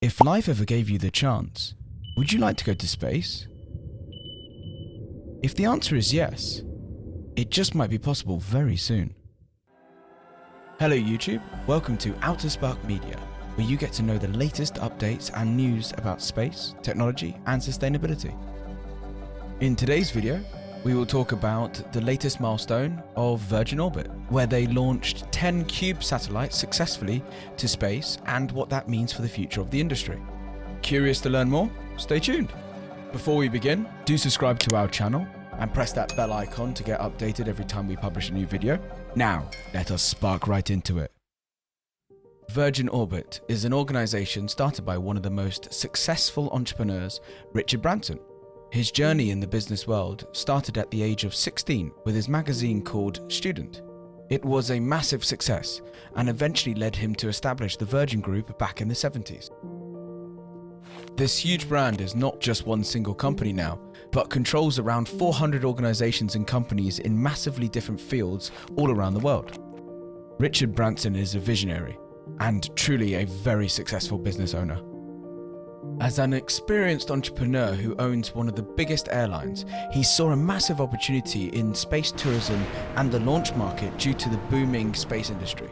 If life ever gave you the chance, would you like to go to space? If the answer is yes, it just might be possible very soon. Hello YouTube, welcome to Outer Spark Media, where you get to know the latest updates and news about space, technology and sustainability. In today's video, we will talk about the latest milestone of Virgin Orbit, where they launched 10 cube satellites successfully to space and what that means for the future of the industry. Curious to learn more? Stay tuned. Before we begin, do subscribe to our channel and press that bell icon to get updated every time we publish a new video. Now, let us spark right into it. Virgin Orbit is an organization started by one of the most successful entrepreneurs, Richard Branson. His journey in the business world started at the age of 16 with his magazine called Student. It was a massive success and eventually led him to establish the Virgin Group back in the 70s. This huge brand is not just one single company now, but controls around 400 organizations and companies in massively different fields all around the world. Richard Branson is a visionary and truly a very successful business owner. As an experienced entrepreneur who owns one of the biggest airlines, he saw a massive opportunity in space tourism and the launch market due to the booming space industry.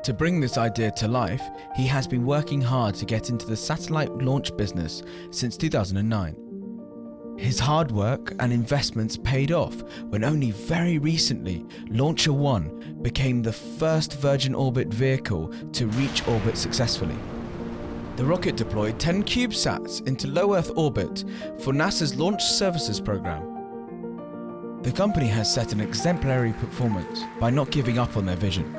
To bring this idea to life, he has been working hard to get into the satellite launch business since 2009. His hard work and investments paid off when only very recently Launcher 1 became the first Virgin Orbit vehicle to reach orbit successfully. The rocket deployed 10 cubesats into low Earth orbit for NASA's Launch Services program. The company has set an exemplary performance by not giving up on their vision.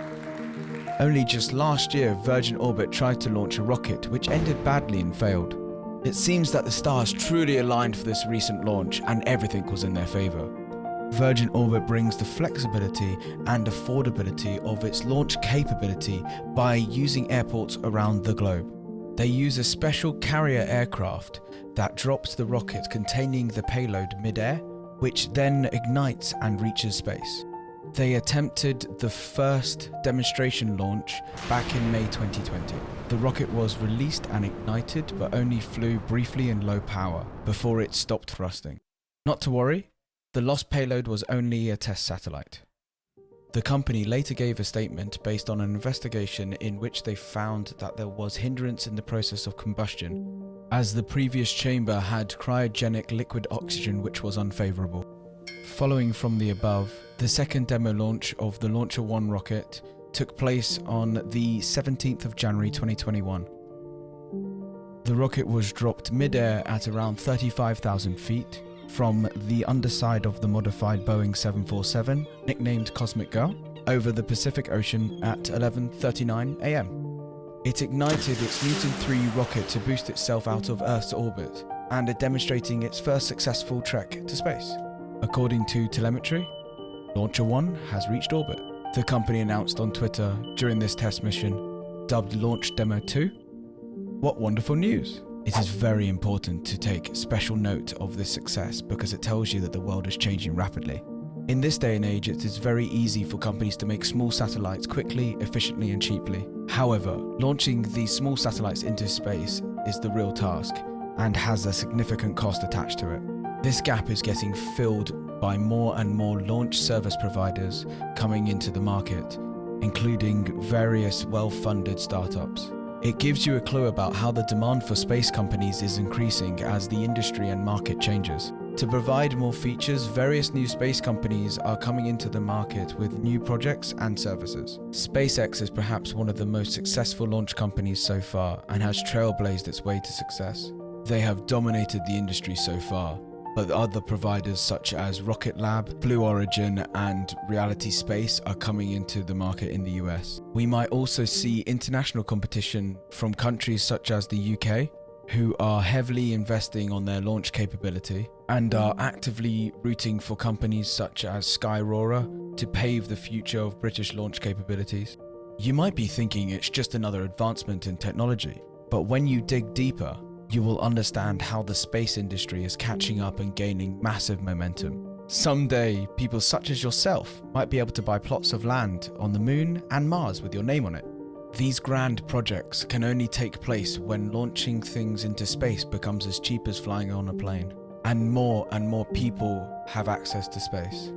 Only just last year, Virgin Orbit tried to launch a rocket which ended badly and failed. It seems that the stars truly aligned for this recent launch and everything was in their favor. Virgin Orbit brings the flexibility and affordability of its launch capability by using airports around the globe. They use a special carrier aircraft that drops the rocket containing the payload mid-air, which then ignites and reaches space. They attempted the first demonstration launch back in May 2020. The rocket was released and ignited, but only flew briefly in low power before it stopped thrusting. Not to worry, the lost payload was only a test satellite. The company later gave a statement based on an investigation in which they found that there was hindrance in the process of combustion, as the previous chamber had cryogenic liquid oxygen which was unfavorable. Following from the above, the second demo launch of the Launcher 1 rocket took place on the 17th of January 2021. The rocket was dropped mid-air at around 35,000 feet from the underside of the modified Boeing 747, nicknamed Cosmic Girl, over the Pacific Ocean at 11:39 AM. It ignited its Newton 3 rocket to boost itself out of Earth's orbit and demonstrating its first successful trek to space. According to telemetry, Launcher 1 has reached orbit. The company announced on Twitter during this test mission, dubbed Launch Demo 2. What wonderful news! It is very important to take special note of this success because it tells you that the world is changing rapidly. In this day and age, it is very easy for companies to make small satellites quickly, efficiently and cheaply. However, launching these small satellites into space is the real task and has a significant cost attached to it. This gap is getting filled by more and more launch service providers coming into the market, including various well-funded startups. It gives you a clue about how the demand for space companies is increasing as the industry and market changes. To provide more features, various new space companies are coming into the market with new projects and services. SpaceX is perhaps one of the most successful launch companies so far and has trailblazed its way to success. They have dominated the industry so far, but other providers such as Rocket Lab, Blue Origin and Reality Space are coming into the market in the US. We might also see international competition from countries such as the UK, who are heavily investing on their launch capability and are actively rooting for companies such as Skyroara to pave the future of British launch capabilities. You might be thinking it's just another advancement in technology, but when you dig deeper, you will understand how the space industry is catching up and gaining massive momentum. Someday, people such as yourself might be able to buy plots of land on the moon and Mars with your name on it. These grand projects can only take place when launching things into space becomes as cheap as flying on a plane, and more people have access to space.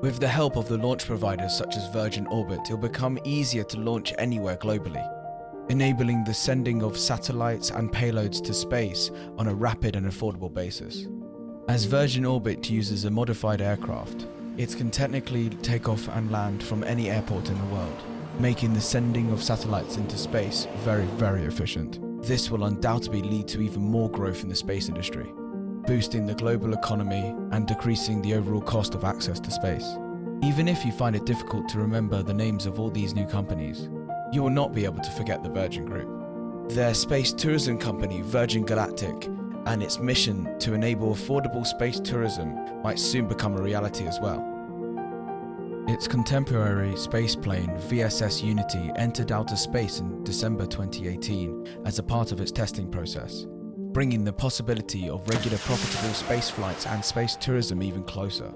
With the help of the launch providers such as Virgin Orbit, it'll become easier to launch anywhere globally, enabling the sending of satellites and payloads to space on a rapid and affordable basis. As Virgin Orbit uses a modified aircraft, it can technically take off and land from any airport in the world, making the sending of satellites into space very, very efficient. This will undoubtedly lead to even more growth in the space industry, boosting the global economy and decreasing the overall cost of access to space. Even if you find it difficult to remember the names of all these new companies, you will not be able to forget the Virgin Group. Their space tourism company, Virgin Galactic, and its mission to enable affordable space tourism might soon become a reality as well. Its contemporary spaceplane VSS Unity entered outer space in December 2018 as a part of its testing process, bringing the possibility of regular profitable space flights and space tourism even closer.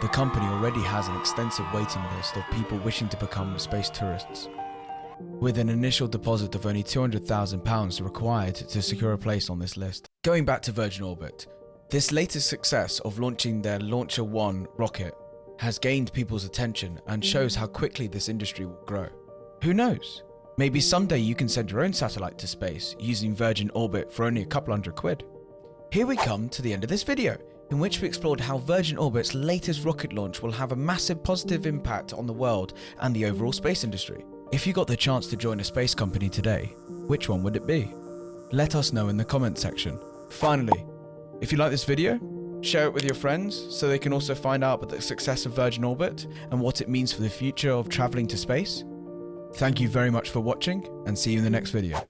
The company already has an extensive waiting list of people wishing to become space tourists, with an initial deposit of only £200,000 required to secure a place on this list. Going back to Virgin Orbit, this latest success of launching their Launcher 1 rocket has gained people's attention and shows how quickly this industry will grow. Who knows? Maybe someday you can send your own satellite to space using Virgin Orbit for only a couple £100. Here we come to the end of this video, in which we explored how Virgin Orbit's latest rocket launch will have a massive positive impact on the world and the overall space industry. If you got the chance to join a space company today, which one would it be? Let us know in the comment section. Finally, if you like this video, share it with your friends so they can also find out about the success of Virgin Orbit and what it means for the future of traveling to space. Thank you very much for watching, and see you in the next video.